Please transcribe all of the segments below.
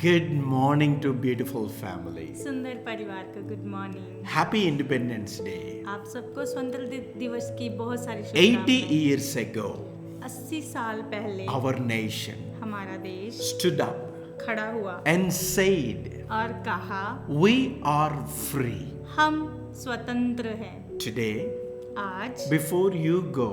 Good morning to beautiful family. सुंदर परिवार को good morning. Happy Independence Day. आप सबको स्वतंत्रता दिवस की बहुत सारी 80 शुभकामनाएं। years ago, 80 साल पहले our nation हमारा देश stood up खड़ा हुआ and said, और कहा we are free. हम स्वतंत्र हैं। Today, आज before you go,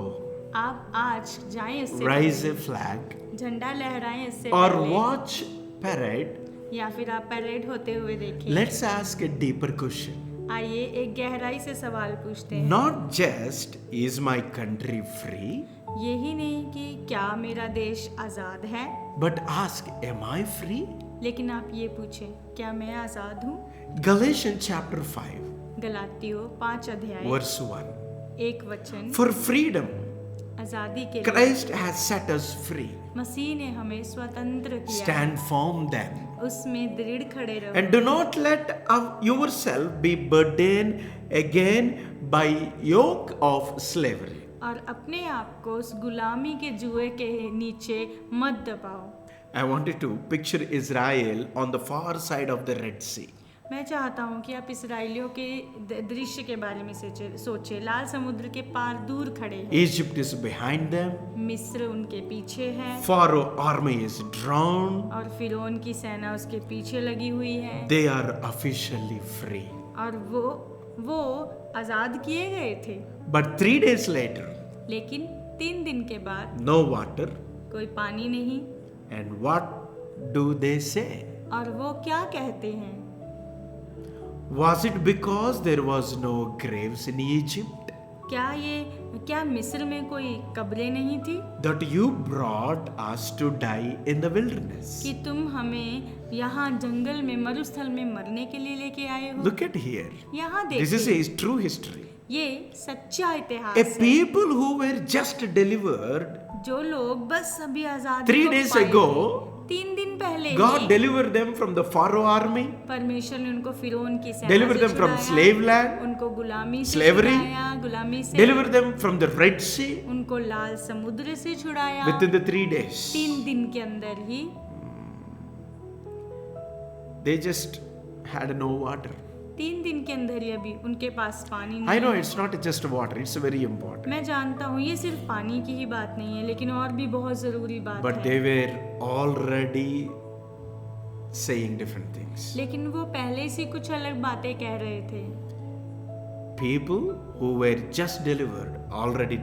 आप आज जाएं इससे raise a पहले, flag झंडा लहराएं इससे or पहले, watch parade. या फिर आप परेड होते हुए देखें। Let's ask a deeper question. आइए एक गहराई से सवाल पूछते हैं। Not just is my country free, यही नहीं कि क्या मेरा देश आजाद है, but ask, am I free? लेकिन आप ये पूछें क्या मैं आजाद हूँ। Galatians chapter 5, गलातियों 5 अध्याय verse 1. 1 वचन। For freedom, आजादी के लिए Christ has set us free. मसीह ने हमें स्वतंत्र किया। Stand firm then, उसमें दृढ़ खड़े रहो and do not let yourself be burdened again by yoke of slavery. और अपने आप को उस गुलामी के जुए के नीचे मत दबाओ। I wanted to picture Israel on the far side of the Red Sea. मैं चाहता हूँ कि आप इसराइलियों के दृश्य के बारे में सोचे। लाल समुद्र के पार दूर खड़े हैं। Egypt is behind them. मिस्र उनके पीछे है Pharaoh army is drawn. और फिरौन की सेना उसके पीछे लगी हुई है। They are officially free. और वो आजाद किए गए थे। But 3 days later, लेकिन 3 दिन के बाद no water. कोई पानी नहीं। And what do they say? और वो क्या कहते हैं? Was it because there was no graves in Egypt क्या मिस्र में कोई कब्रें नहीं थी that you brought us to die in the wilderness? कि तुम हमें यहाँ जंगल में मरुस्थल में मरने के लिए लेके आए हो? Look at here. यहाँ This is देखिए, a true history. ये सच्चा इतिहास A है। people who were just delivered जो लोग बस अभी आजादी 3 को days पाए ago, थे, 3 दिन पहले God he delivered them from the Pharaoh army, परमेश्वर ने उनको फिरौन की सेना delivered से them from छुड़ाया, slave land, उनको गुलामी से slavery, छुड़ाया, गुलामी से delivered them from the Red Sea उनको लाल समुद्र से छुड़ाया। within the 3 days. 3 दिन के अंदर ही They just had no water. 3 दिन के अंदर ही अभी उनके पास पानी I नहीं know है। it's not just water, it's very important. मैं जानता हूँ ये सिर्फ पानी की ही बात नहीं है, लेकिन और भी बहुत जरूरी बात But है। they were already saying different things. लेकिन वो पहले से कुछ अलग बातें कह रहे थे। People who were just delivered already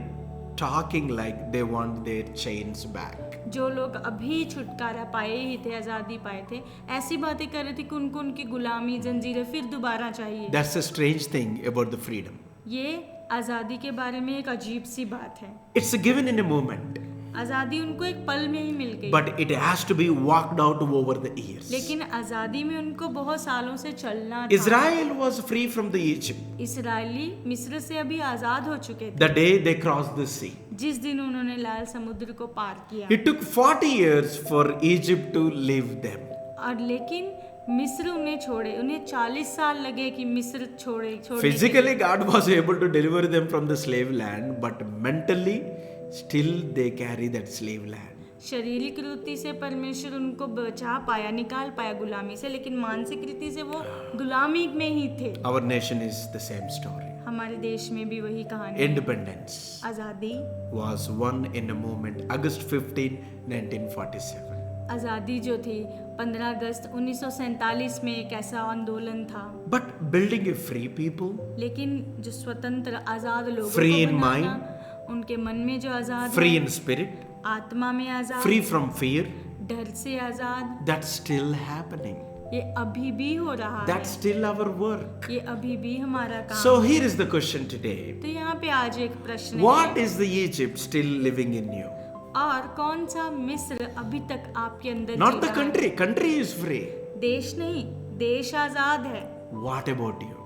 talking like they want their chains back. जो लोग अभी छुटकारा पाए ही थे, आज़ादी पाए थे, ऐसी बातें कर रहे थे कि उनको उनकी गुलामी जंजीरें फिर दोबारा चाहिए। That's the strange thing about the freedom. ये आज़ादी के बारे में एक अजीब सी बात है। It's given in a moment, आज़ादी उनको एक पल में ही मिल गई, but it has to be walked out over the years. लेकिन आज़ादी में उनको बहुत सालों से चलना था। Israel was free from the Egypt Israeli मिस्र से अभी आज़ाद हो चुके थे the day they crossed the sea. जिस दिन उन्होंने लाल समुद्र को पार किया। It took 40 years for Egypt to leave them. और लेकिन मिस्र उन्हें छोड़े, उन्हें 40 साल लगे कि मिस्र छोड़े Physically, God was able to deliver them from the slave land, but mentally, still they carry that slave land. शारीरिक रीति से परमेश्वर उनको बचा पाया, निकाल पाया गुलामी से, लेकिन मानसिक रीति से वो गुलामी में ही थे। Our nation is the same story. हमारे देश में भी वही कहानी है। Independence आज़ादी was won in a moment, August 15, 1947. आज़ादी जो थी 15 अगस्त 1947 में एक ऐसा आंदोलन था। But building a free people, लेकिन जो स्वतंत्र आज़ाद लोगों Free को in बनाना, उनके मन में जो आज़ाद free है, in spirit, आत्मा में आज़ाद, free from fear, डर से आज़ाद, that's still happening. ये अभी भी हो रहा That's है। still our work. ये अभी भी हमारा काम So है। here is the question today. तो यहाँ पे आज एक प्रश्न What है, is the Egypt still living in you? और कौन सा मिस्र अभी तक आपके अंदर Not जी the रहा है? country. Country is free. देश नहीं, देश आजाद है। What about you?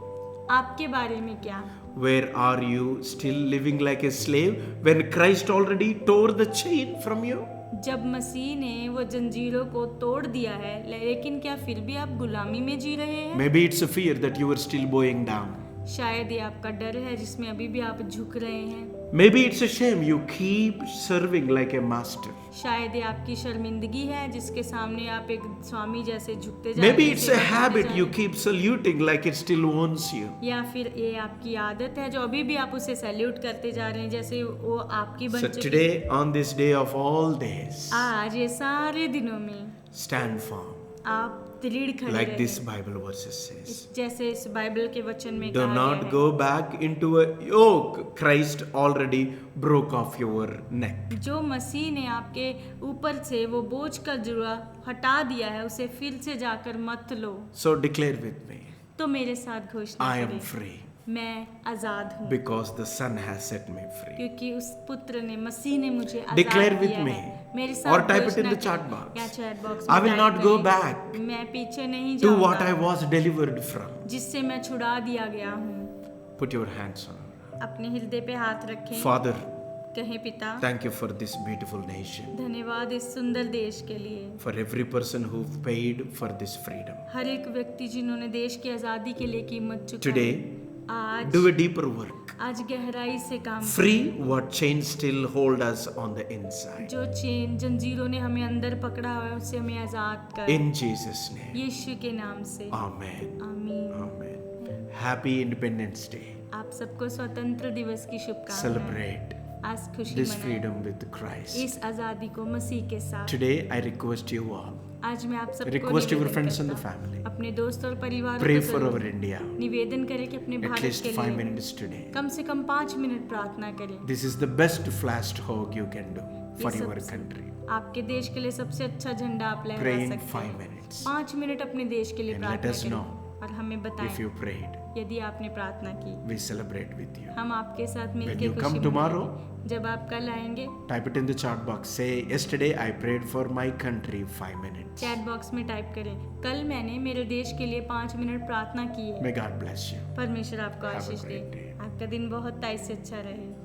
आपके बारे में क्या? Where are you still living like a slave when Christ already tore the chain from you? जब मसीह ने वो जंजीरों को तोड़ दिया है, लेकिन क्या फिर भी आप गुलामी में जी रहे हैं? Maybe it's a fear that you are still bowing down. शायद ये आपका डर है जिसमें अभी भी आप झुक रहे हैं। Maybe it's a shame you keep serving like a master. शायद ये आपकी शर्मिंदगी है जिसके सामने आप एक स्वामी जैसे झुकते जा रहे Maybe हैं, it's सेवा a करते habit जा you रहे हैं। keep saluting like it still owns you. या फिर ये आपकी आदत है जो अभी भी आप उसे सैल्यूट करते जा रहे हैं जैसे वो आपकी बन So चुकी है। today, on this day of all days, आज ये सारे दिनों में stand firm आप दृढ़ खड़े like रहे। this Bible verses says. जैसे इस बाइबल के वचन में Do कहा not गया go back into a yoke Christ already broke off your neck. है जो मसीह ने आपके ऊपर से वो बोझ का जुड़ा हटा दिया है उसे फिर से जाकर मत लो। So declare with me, तो मेरे साथ घोषणा I am करें, free मैं आजाद हूँ because the Son has set me free. क्योंकि उस पुत्र ने मसीह ने मुझे आजाद Declare with किया me है। मेरे or साथ type it in घोषणा the chat करें box. या चैट बॉक्स I में will टाइप not go करें, back मैं पीछे नहीं to what I जाऊंगा was delivered from. जिससे मैं छुड़ा दिया गया हूँ। Put your hands on. अपने हृदय पे हाथ रखें, Father, कहें पिता thank you for this beautiful nation, धन्यवाद इस सुंदर देश के लिए, for every person who paid for this freedom. हर एक व्यक्ति जिन्होंने देश की आजादी के लिए कीमत चुकाई। Today, आज do a deeper work. आज गहराई से काम Free what chains still hold us on the inside. जो चेन जंजीरों ने हमें अंदर पकड़ा हुआ है उससे हमें आजाद कर, In Jesus' name. यीशु के नाम से Amen. आमीन। Amen. Happy Independence Day. आप सबको स्वतंत्र दिवस की शुभकामनाएं। Celebrate आज खुशी this मनाएं freedom with Christ. इस आजादी को मसीह के साथ। Today, I request you all, आज मैं आप सबको request your निवेदन friends and the करता हूं, family, अपने दोस्त और परिवार pray को for जरूर our India. निवेदन करें कि अपने At भारत least के 5 लिए minutes today. कम से कम 5 मिनट प्रार्थना करें। This is the best flash hog you can do for ये your सबसे- country. आपके देश के लिए सबसे अच्छा झंडा आप लहरा Praying सकते 5 हैं। minutes. 5 मिनट अपने देश के लिए And let प्रार्थना us करें know और हमें If बताएं you prayed, यदि आपने प्रार्थना की। we celebrate with you. हम आपके साथ When मिलकर you खुशी come tomorrow, मनाएंगे। जब आप कल आएंगे type it in the chat box. Say, yesterday I prayed for my country 5 minutes. Chat box में टाइप करें, कल मैंने मेरे देश के लिए 5 मिनट प्रार्थना की है। May God bless you. परमेश्वर आपको Have a Ashish they. great day. आपका दिन बहुत ताई से अच्छा रहे।